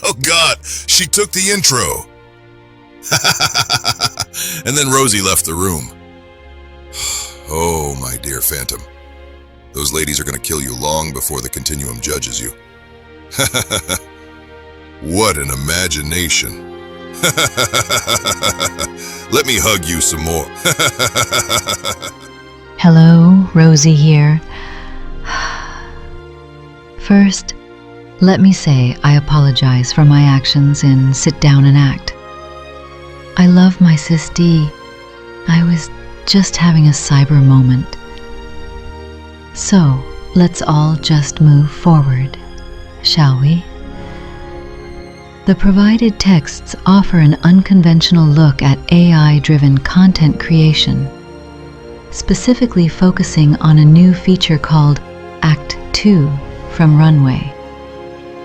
Oh God, she took the intro. And then Rosie left the room. Oh, my dear Phantom. Those ladies are going to kill you long before the continuum judges you. What an imagination. Let me hug you some more. Hello, Rosie here. First, let me say I apologize for my actions in Sit Down and Act. I love my Sis D. I was just having a cyber moment. So, let's all just move forward, shall we? The provided texts offer an unconventional look at AI-driven content creation, specifically focusing on a new feature called Act 2 from Runway,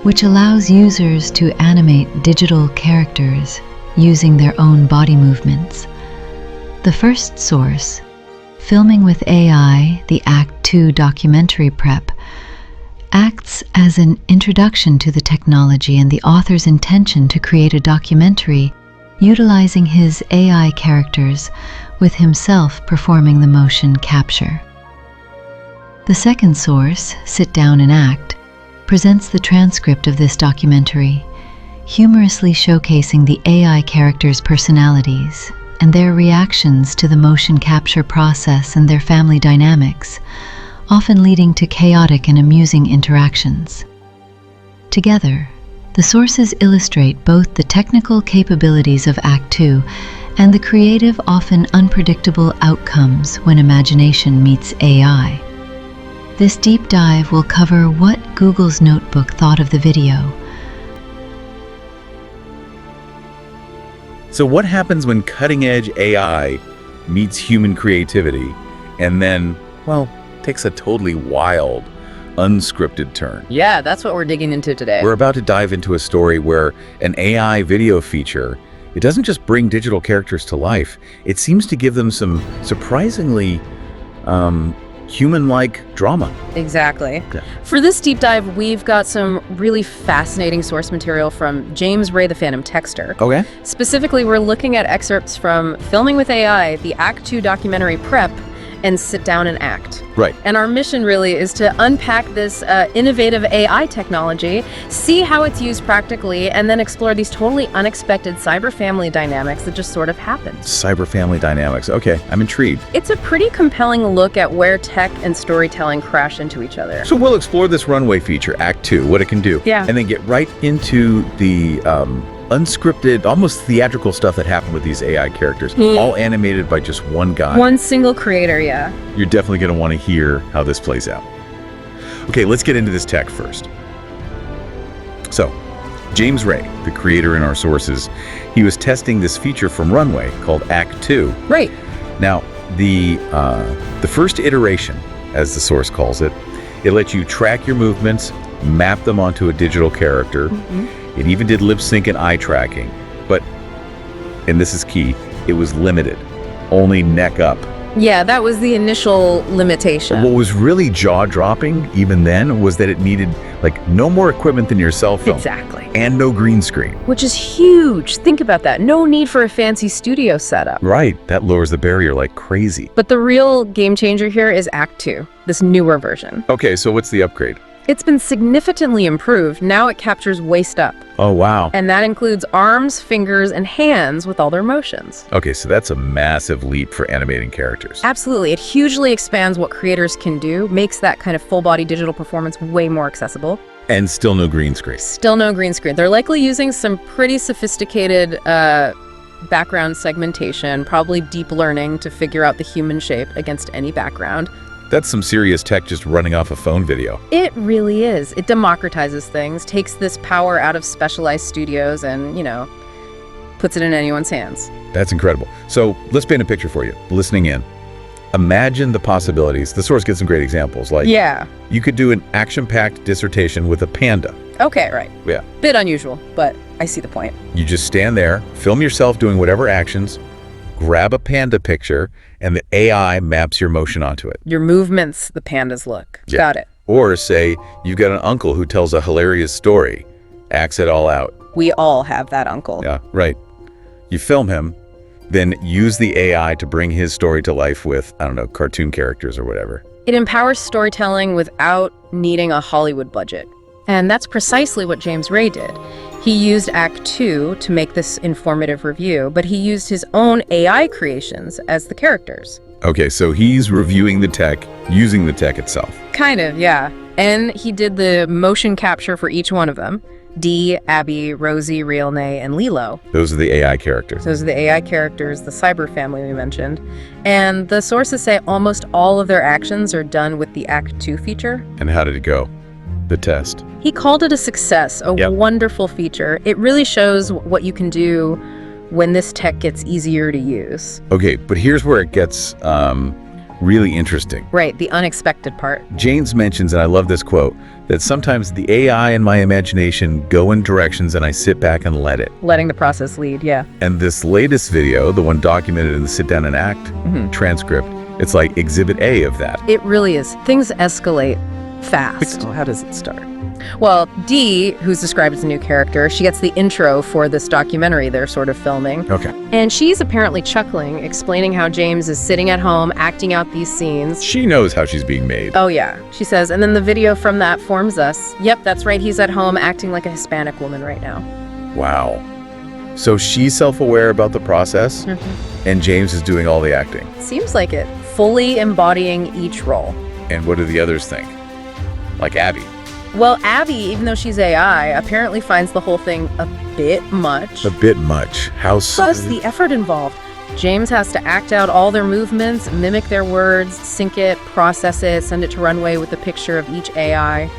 which allows users to animate digital characters using their own body movements. The first source, Filming with AI, the Act 2 documentary prep, acts as an introduction to the technology and the author's intention to create a documentary utilizing his AI characters with himself performing the motion capture. The second source, Sit Down and Act, presents the transcript of this documentary, humorously showcasing the AI characters' personalities and their reactions to the motion capture process and their family dynamics, often leading to chaotic and amusing interactions. Together, the sources illustrate both the technical capabilities of Act 2 and the creative, often unpredictable outcomes when imagination meets AI. This deep dive will cover what Google's Notebook thought of the video. So what happens when cutting-edge AI meets human creativity and then, well, takes a totally wild, unscripted turn? Yeah, that's what we're digging into today. We're about to dive into a story where an AI video feature, it doesn't just bring digital characters to life, it seems to give them some surprisingly human-like drama. Exactly. Yeah. For this deep dive, we've got some really fascinating source material from James Ray, the Phantom Texter. Okay. Specifically, we're looking at excerpts from Filming with AI, the Act 2 documentary prep, and Sit Down and Act. Right. And our mission really is to unpack this innovative AI technology, see how it's used practically, and then explore these totally unexpected cyber family dynamics that just sort of happen. Cyber family dynamics. Okay, I'm intrigued. It's a pretty compelling look at where tech and storytelling crash into each other. So we'll explore this Runway feature, Act 2, what it can do. Yeah. And then get right into the unscripted, almost theatrical stuff that happened with these AI characters, all animated by just one guy. One single creator, yeah. You're definitely going to want to hear how this plays out. Okay, let's get into this tech first. So, James Ray, the creator in our sources, he was testing this feature from Runway called Act 2. Right. Now, the first iteration, as the source calls it, it lets you track your movements, map them onto a digital character. It even did lip sync and eye tracking, but, and this is key, it was limited, only neck up. Yeah, that was the initial limitation. What was really jaw-dropping even then was that it needed like no more equipment than your cell phone. Exactly. And no green screen. Which is huge. Think about that. No need for a fancy studio setup. Right, that lowers the barrier like crazy. But the real game changer here is Act 2, this newer version. Okay, so what's the upgrade? It's been significantly improved. Now it captures waist up. Oh, wow. And that includes arms, fingers, and hands with all their motions. Okay, so that's a massive leap for animating characters. Absolutely. It hugely expands what creators can do, makes that kind of full-body digital performance way more accessible. And still no green screen. Still no green screen. They're likely using some pretty sophisticated background segmentation, probably deep learning to figure out the human shape against any background. That's some serious tech just running off a phone video. It really is. It democratizes things, takes this power out of specialized studios and, you know, puts it in anyone's hands. That's incredible. So let's paint a picture for you, listening in. Imagine the possibilities. The source gives some great examples. Like, yeah, you could do an action-packed dissertation with a panda. Okay, right. Yeah. Bit unusual, but I see the point. You just stand there, film yourself doing whatever actions, grab a panda picture, and the AI maps your motion onto it. Your movements, the pandas look. Yeah. Got it. Or say you've got an uncle who tells a hilarious story, acts it all out. We all have that uncle. Yeah, right. You film him, then use the AI to bring his story to life with, I don't know, cartoon characters or whatever. It empowers storytelling without needing a Hollywood budget. And that's precisely what James Ray did. He used Act 2 to make this informative review, but he used his own AI creations as the characters. Okay, so he's reviewing the tech, using the tech itself. Kind of, yeah. And he did the motion capture for each one of them. Dee, Abby, Rosie, Realnay, and Lilo. Those are the AI characters. Those are the AI characters, the cyber family we mentioned. And the sources say almost all of their actions are done with the Act 2 feature. And how did it go? The test. He called it a success, a wonderful feature. It really shows what you can do when this tech gets easier to use. Okay, but here's where it gets really interesting. Right, the unexpected part. James mentions, and I love this quote, that sometimes the AI and my imagination go in directions and I sit back and let it. Letting the process lead, yeah. And this latest video, the one documented in the Sit Down and Act transcript, it's like exhibit A of that. It really is. Things escalate fast. So how does it start? Well, Dee, who's described as a new character, she gets the intro for this documentary they're sort of filming. Okay. And she's apparently chuckling, explaining how James is sitting at home acting out these scenes. She knows how she's being made. Oh yeah, she says, and then the video from that forms us. Yep, that's right, he's at home acting like a Hispanic woman right now. Wow. So she's self-aware about the process, and James is doing all the acting. Seems like it. Fully embodying each role. And what do the others think? Like Abby. Well, Abby, even though she's AI, apparently finds the whole thing a bit much. A bit much. How so? Plus the effort involved. James has to act out all their movements, mimic their words, sync it, process it, send it to Runway with a picture of each AI.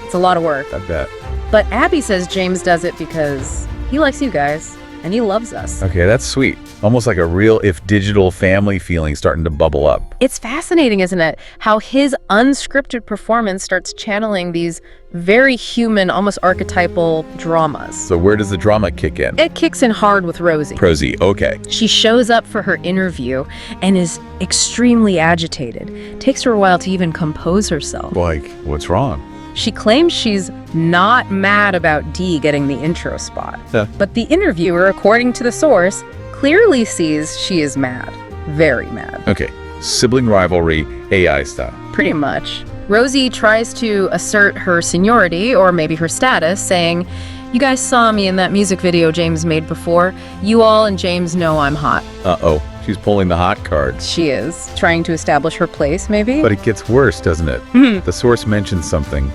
It's a lot of work. I bet. But Abby says James does it because he likes you guys, and he loves us. Okay, that's sweet. Almost like a real if digital family feeling starting to bubble up. It's fascinating, isn't it? How his unscripted performance starts channeling these very human, almost archetypal dramas. So where does the drama kick in? It kicks in hard with Rosie. Rosie, okay. She shows up for her interview and is extremely agitated. Takes her a while to even compose herself. Like, what's wrong? She claims she's not mad about Dee getting the intro spot. Yeah. But the interviewer, according to the source, clearly sees she is mad. Very mad. Okay, sibling rivalry, AI style. Pretty much. Rosie tries to assert her seniority, or maybe her status, saying, "You guys saw me in that music video James made before. You all and James know I'm hot." Uh-oh, she's pulling the hot card. She is. Trying to establish her place, maybe? But it gets worse, doesn't it? The source mentions something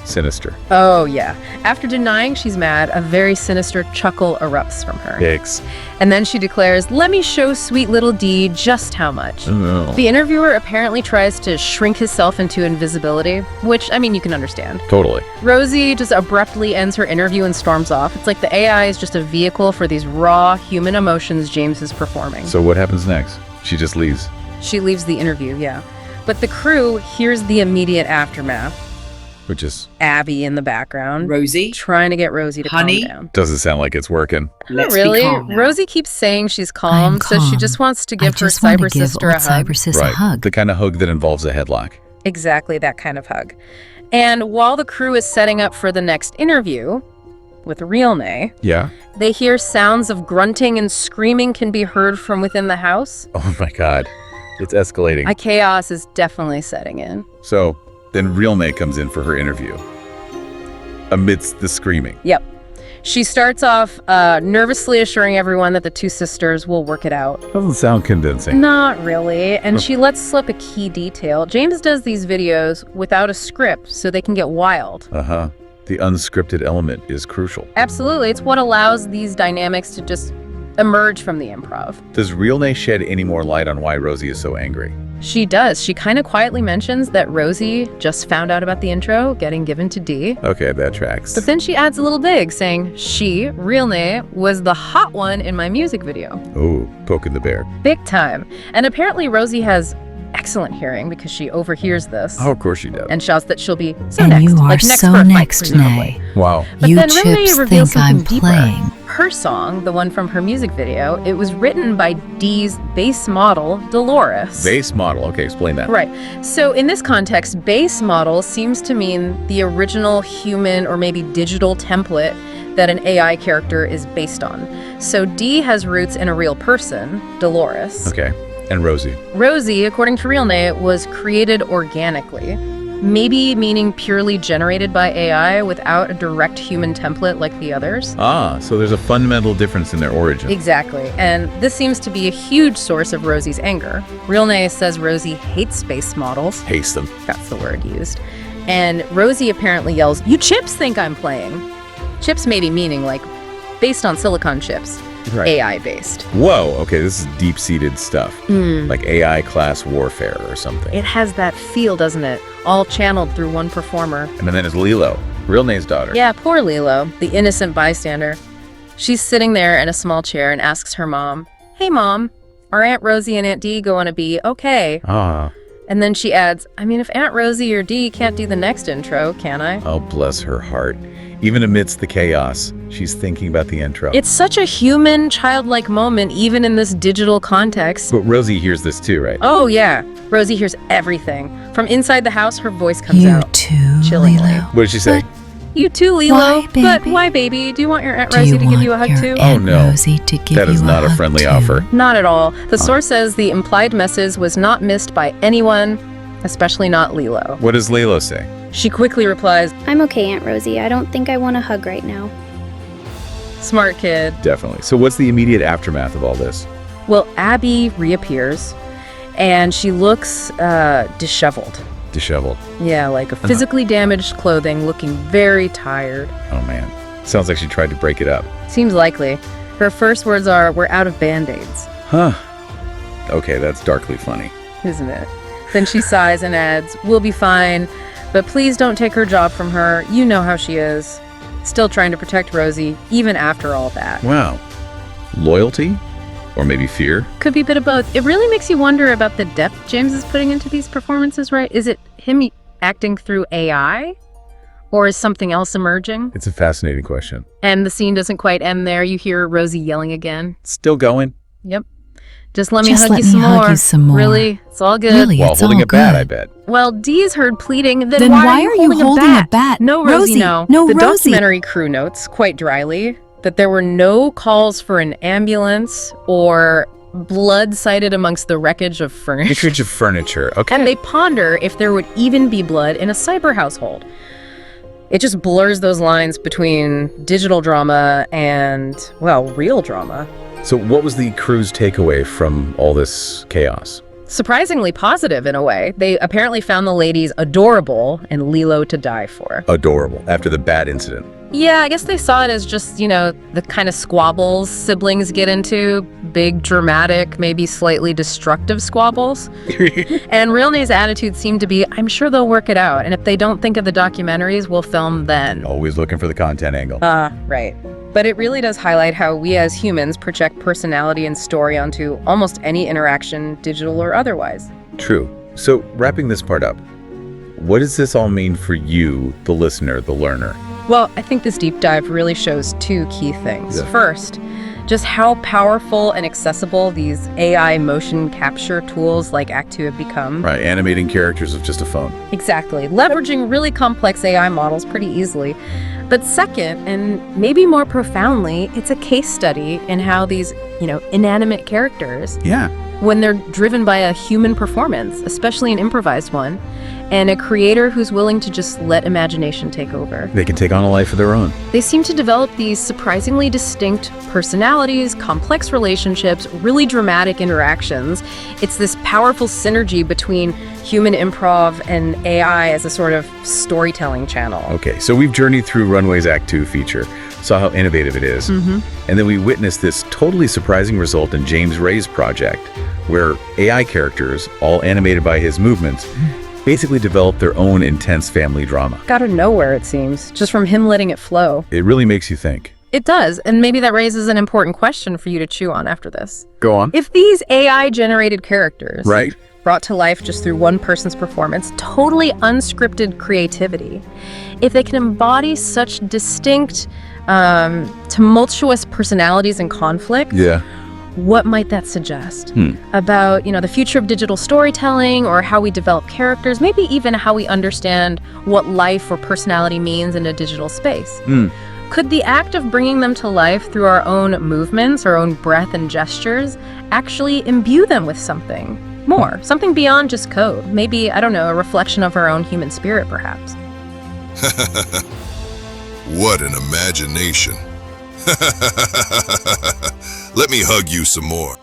sinister. Oh, yeah. After denying she's mad, a very sinister chuckle erupts from her. Yikes. And then she declares, "Let me show sweet little Dee just how much." Oh. The interviewer apparently tries to shrink himself into invisibility, which, I mean, you can understand. Totally. Rosie just abruptly ends her interview and storms off. It's like the AI is just a vehicle for these raw human emotions James is performing. So what happens next? She just leaves. She leaves the interview, yeah. But the crew hears the immediate aftermath. Which is... Abby in the background. Rosie? Trying to get Rosie to Honey? calm down. Doesn't sound like it's working. Not Let's really. be calm now. Rosie keeps saying she's I'm calm, so she calm. just wants to I give her just want to cyber give sister old a hug. cyber sis Right. a hug. The kind of hug that involves a headlock. Exactly that kind of hug. And while the crew is setting up for the next interview with Realnay, Yeah? they hear sounds of grunting and screaming can be heard from within the house. Oh my God. It's escalating. A chaos is definitely setting in. So then Realnay comes in for her interview. Amidst the screaming. Yep. She starts off nervously assuring everyone that the two sisters will work it out. Doesn't sound convincing. Not really. And she lets slip a key detail. James does these videos without a script, so they can get wild. Uh-huh. The unscripted element is crucial. Absolutely. It's what allows these dynamics to just emerge from the improv. Does Realnay shed any more light on why Rosie is so angry? She does. She kind of quietly mentions that Rosie just found out about the intro getting given to Dee. Okay, that tracks. But then she adds a little dig, saying she, Realnay, was the hot one in my music video. Oh, poking the bear. Big time. And apparently Rosie has excellent hearing because she overhears this Oh, of course she does. and shouts that she'll be so And next, you are like next so for a fight, next, presumably. Nay. Wow. But You then Runway chips reveals think I'm something deeper. playing. Her song, the one from her music video, it was written by Dee's base model, Dolores. Base model. Okay, explain that. Right. So in this context, base model seems to mean the original human or maybe digital template that an AI character is based on. So Dee has roots in a real person, Dolores. Okay. And Rosie. Rosie, according to RealNay, was created organically, maybe meaning purely generated by AI without a direct human template like the others. Ah, so there's a fundamental difference in their origin. Exactly, and this seems to be a huge source of Rosie's anger. RealNay says Rosie hates space models. Haste them. That's the word used. And Rosie apparently yells, "You chips think I'm playing." Chips maybe meaning like based on silicon chips, Right. AI based. Whoa, okay, this is deep-seated stuff. Like AI class warfare or something. It has that feel, doesn't it? All channeled through one performer. And then there's Lilo, RealNay's daughter. Yeah, poor Lilo, the innocent bystander. She's sitting there in a small chair and asks her mom, "Hey mom, are Aunt Rosie and Aunt Dee going to be okay?" Ah, And then she adds, "I mean, if Aunt Rosie or Dee can't do the next intro, can I?" oh, bless her heart. Even amidst the chaos, she's thinking about the intro. It's such a human, childlike moment, even in this digital context. But Rosie hears this too, right? Oh, yeah. Rosie hears everything. From inside the house, her voice comes You out. too, chillingly. Lilo. What did she say? You too, Lilo. Why, But baby? why, baby? Do you want your Aunt Do Rosie you to give you a want hug your too? Aunt Oh, no. Rosie to give That is you not a hug friendly too? offer. Not at all. The source says the implied message was not missed by anyone, especially not Lilo. What does Lilo say? She quickly replies, I'm okay, Aunt Rosie. I don't think I want a hug right now. "Smart kid." Definitely. So what's the immediate aftermath of all this? Well, Abby reappears, and she looks disheveled. Disheveled. Yeah, like a physically damaged clothing, looking very tired. Oh, man. Sounds like she tried to break it up. Seems likely. Her first words are, "We're out of Band-Aids," Huh. Okay, that's darkly funny. isn't it? Then she sighs and adds, "We'll be fine, but please don't take her job from her. You know how she is." Still trying to protect Rosie, even after all that. Wow. Loyalty? Or maybe fear? Could be a bit of both. It really makes you wonder about the depth James is putting into these performances, right? Is it him acting through AI? Or is something else emerging? It's a fascinating question. And the scene doesn't quite end there. You hear Rosie yelling again. Still going? Yep. Just let me Just hug let you me some hug more. you some more. Really? It's all good. Really? While It's holding all a bat, good. I bet. Well, Dee's heard pleading. Then why are you holding a bat? No, Rosie, Rosie, no. no, The Rosie. documentary crew notes, quite dryly, that there were no calls for an ambulance or blood sighted amongst the wreckage of furniture. Acreage of furniture. Okay. And they ponder if there would even be blood in a cyber household. It just blurs those lines between digital drama and, well, real drama. So what was the crew's takeaway from all this chaos? Surprisingly positive in a way. They apparently found the ladies adorable and Lilo to die for. Adorable. After the bad incident. Yeah, I guess they saw it as just, the kind of squabbles siblings get into. Big, dramatic, maybe slightly destructive squabbles. And RealNay's attitude seemed to be, I'm sure they'll work it out. And if they don't think of the documentaries, we'll film then. Always looking for the content angle. Right. But it really does highlight how we as humans project personality and story onto almost any interaction, digital or otherwise. True. So wrapping this part up, what does this all mean for you, the listener, the learner? Well, I think this deep dive really shows two key things. Yeah. First, just how powerful and accessible these AI motion capture tools like Act 2 have become. Right, animating characters with just a phone. Exactly. Leveraging really complex AI models pretty easily. But second, and maybe more profoundly, it's a case study in how these, inanimate characters, Yeah. when they're driven by a human performance, especially an improvised one, and a creator who's willing to just let imagination take over. They can take on a life of their own. They seem to develop these surprisingly distinct personalities, complex relationships, really dramatic interactions. It's this powerful synergy between human improv and AI as a sort of storytelling channel. Okay, so we've journeyed through Runway's Act 2 feature, saw how innovative it is, and then we witnessed this totally surprising result in James Ray's project, where AI characters, all animated by his movements, basically develop their own intense family drama. Out of nowhere, it seems, just from him letting it flow. It really makes you think. It does, and maybe that raises an important question for you to chew on after this. Go on. If these AI-generated characters, Right. brought to life just through one person's performance, totally unscripted creativity. If they can embody such distinct, tumultuous personalities and conflict, what might that suggest about, the future of digital storytelling, or how we develop characters, maybe even how we understand what life or personality means in a digital space? Could the act of bringing them to life through our own movements, our own breath and gestures, actually imbue them with something more, something beyond just code? Maybe, I don't know, a reflection of our own human spirit, perhaps. What an imagination. Let me hug you some more.